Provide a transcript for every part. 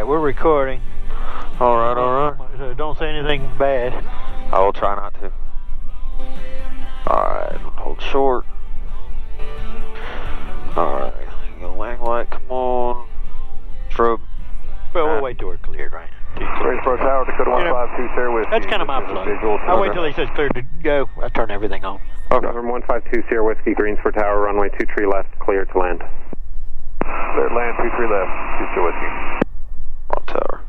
Alright, we're recording. Alright. So don't say anything bad. I will try not to. Alright, hold short. Alright, go lang light, come on. Strobe. Well, we'll wait till we're cleared, right? Greensboro Tower, Dakota 152, Sierra Whiskey. That's kind of my flow. I wait till he says clear to go. I turn everything on. Okay. November 152, Sierra Whiskey, Greensboro Tower, runway 23 left, clear to land. Clear to land, 23 left, Sierra Whiskey. Wrong tower.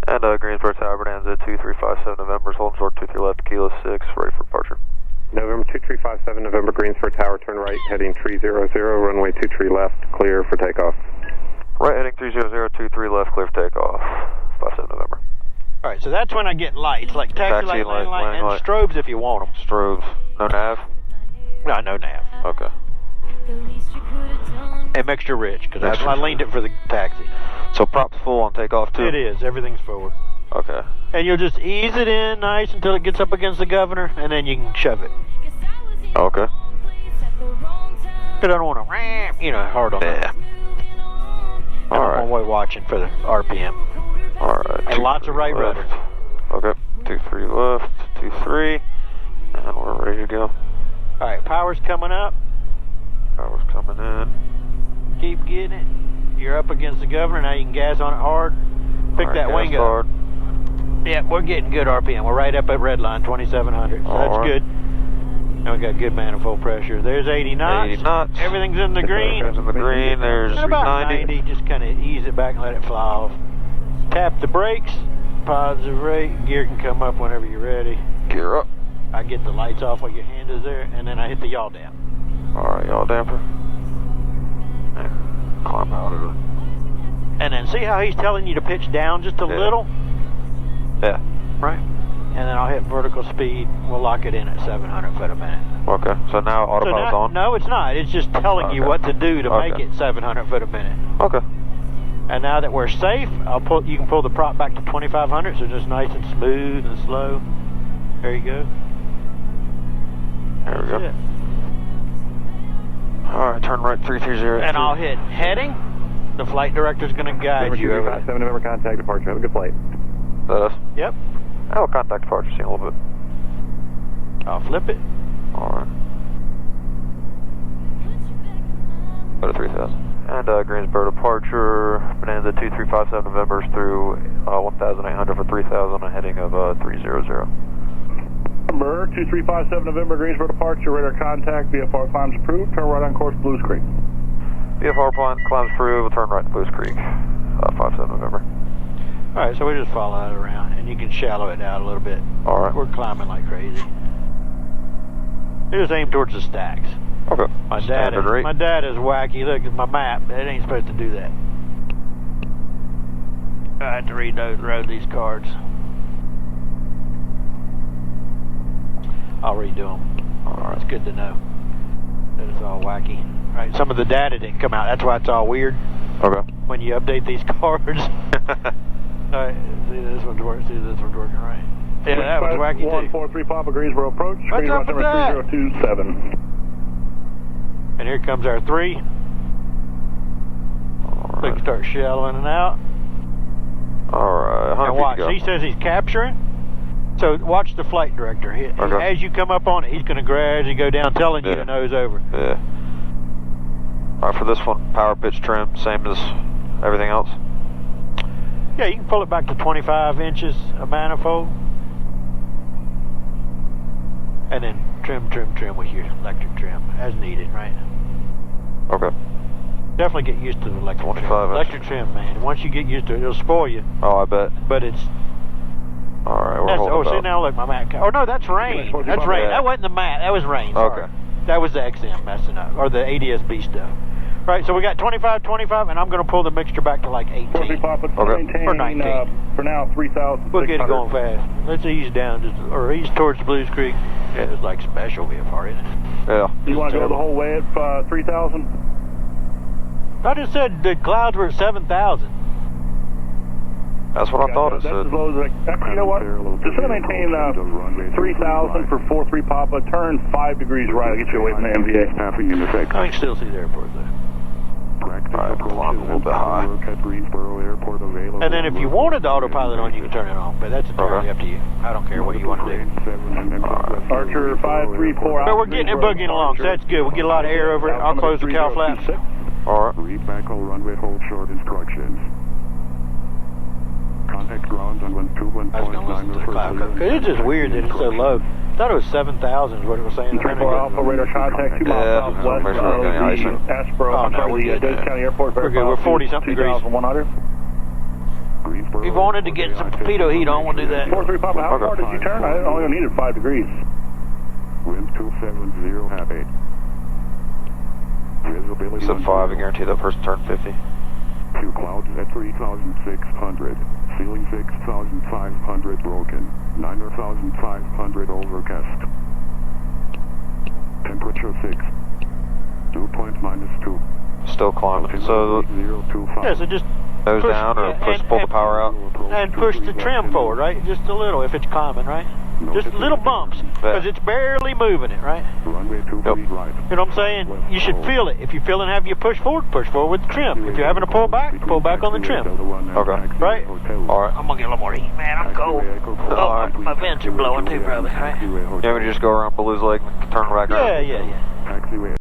And Greensboro Tower, Bonanza 2357 November, holding short 23 left, Kilo 6, ready for departure. November 2357 November, Greensboro Tower, turn right, heading 300, runway 23 left, clear for takeoff. Right heading 300, 23 left, clear for takeoff. 57 November. Alright, so that's when I get lights, like taxi light, lane light, and strobes if you want them. Strobes. No nav? No, no nav. Okay. And mixture rich, because I leaned it for the taxi. So props full on takeoff too? It is, everything's forward. Okay. And you'll just ease it in nice until it gets up against the governor, and then you can shove it. Okay. Because I don't want to ram, hard on that. Alright. I'm watching for the RPM. Alright. And lots of right rudder. Okay. 23 left, 23, and we're ready to go. Alright, power's coming up. Power's coming in. Keep getting it. You're up against the governor, now you can gas on it hard. Pick that wing up. Hard. Yeah, we're getting good RPM. We're right up at red line, 2700. So that's good. And we got good manifold pressure. There's 80 knots. 80 knots. Everything's in the green. Everything's in the green. There's and about 90. 90. Just kind of ease it back and let it fly off. Tap the brakes. Positive rate. Gear can come up whenever you're ready. Gear up. I get the lights off while your hand is there, and then I hit the yaw down. Alright, yaw damper. Yeah. Climb out of it. And then see how he's telling you to pitch down just a little? Yeah. Right. And then I'll hit vertical speed. We'll lock it in at 700 foot a minute. Okay. So now autopilot's on? No, it's not. It's just telling you what to do to make it 700 foot a minute. Okay. And now that we're safe, you can pull the prop back to 2500, so just nice and smooth and slow. There you go. There we go. Alright, turn right 330. And I'll hit heading. The flight director's going to guide you over it. November contact departure. Have a good flight. That is? Yep. I will contact departure, see a little bit. I'll flip it. Alright. Go to 3000. And Greensboro departure, Bonanza 2357 November through 1800 for 3000, a heading of 300. November 2357 November, Greensboro departure, radar contact, VFR climbs approved, turn right on course, Blues Creek. VFR climbs approved, we'll turn right to Blues Creek, 57 November. Alright, so we just follow that around, and you can shallow it out a little bit. Alright. We're climbing like crazy. You just aim towards the stacks. Okay. My dad is wacky. Look at my map. It ain't supposed to do that. I had to reload these cards. I'll redo them. Alright, it's good to know that it's all wacky. Right, some of the data didn't come out. That's why it's all weird. Okay. When you update these cards. Alright, see this one's working. See this one's working right. Yeah, that was wacky too. 143 Papa Greensboro approach. What's up with that? 3027. And here comes our 3. Alright. We can start shallowing it out. Alright, And watch, he says he's capturing. So watch the flight director. As you come up on it, he's going to gradually go down, telling you to nose over. Yeah. Alright, for this one, power pitch trim, same as everything else? Yeah, you can pull it back to 25 inches of manifold. And then trim with your electric trim, as needed, right? Okay. Definitely get used to the electric 25 trim. Electric trim, man. Once you get used to it, it'll spoil you. Oh, I bet. But it's... Alright, we're holding see, now look, my mat... Oh, no, that's rain. That's rain. Yeah. That wasn't the mat. That was rain. Sorry. Okay. That was the XM messing up. Or the ADS-B stuff. Right, so we got 25, and I'm going to pull the mixture back to like 18. Okay. Or 19. For now, 3,000. We'll get it going fast. Let's ease down, or ease towards Blues Creek. Yeah, it's like special VFR, isn't it? Yeah. You want to go the whole way at 3,000? I just said the clouds were at 7,000. That's what I thought it said. That's as low as you know what? Just to maintain 3,000 for 43 Papa, turn 5 degrees right. I'll get you away from the MVA. I can still see the airport there. Alright, we'll climb a little bit high. at Greensboro Airport available. And then if you wanted the autopilot on, you can turn it on, but that's entirely up to you. I don't care what you want to do. Archer 534. But we're getting it boogieing along, so that's good. We'll get a lot of air over it. I'll close the cow flaps. Alright. Read back all runway hold short instructions. Contact ground on 121.9. I was going to listen to the cloud cover. Because it's just weird that it's so low. I thought it was 7,000 is what it was saying. 34 Alpha radar contact 2 miles southwest of the Asheboro, Dade County Airport. We're good. We're 40-something degrees. 2,100. If you wanted to get some torpedo heat on, we'll do that. 43 Papa, how far did you turn? I only needed 5 degrees. Wind 270, happy. Visibility. Said 5, I guarantee that person turned 50. 2 clouds at 3,600. Ceiling 6,500 broken. 9,500 overcast. Temperature 6. Dew point -2. Still climbing. So, Yeah, so just nose down or pull the power out? and push the trim forward, right? Just a little if it's climbing, right? Just little bumps, because it's barely moving it, right? Runway 23 right. You know what I'm saying? You should feel it. If you feel it and have you push forward with the trim. If you're having to pull back on the trim. Okay. Right? Alright. I'm going to get a little more heat. Man, I'm cold. Oh, my vents are blowing too, brother. Right? You want me to just go around Baloo's leg and turn back around? Yeah. Taxiway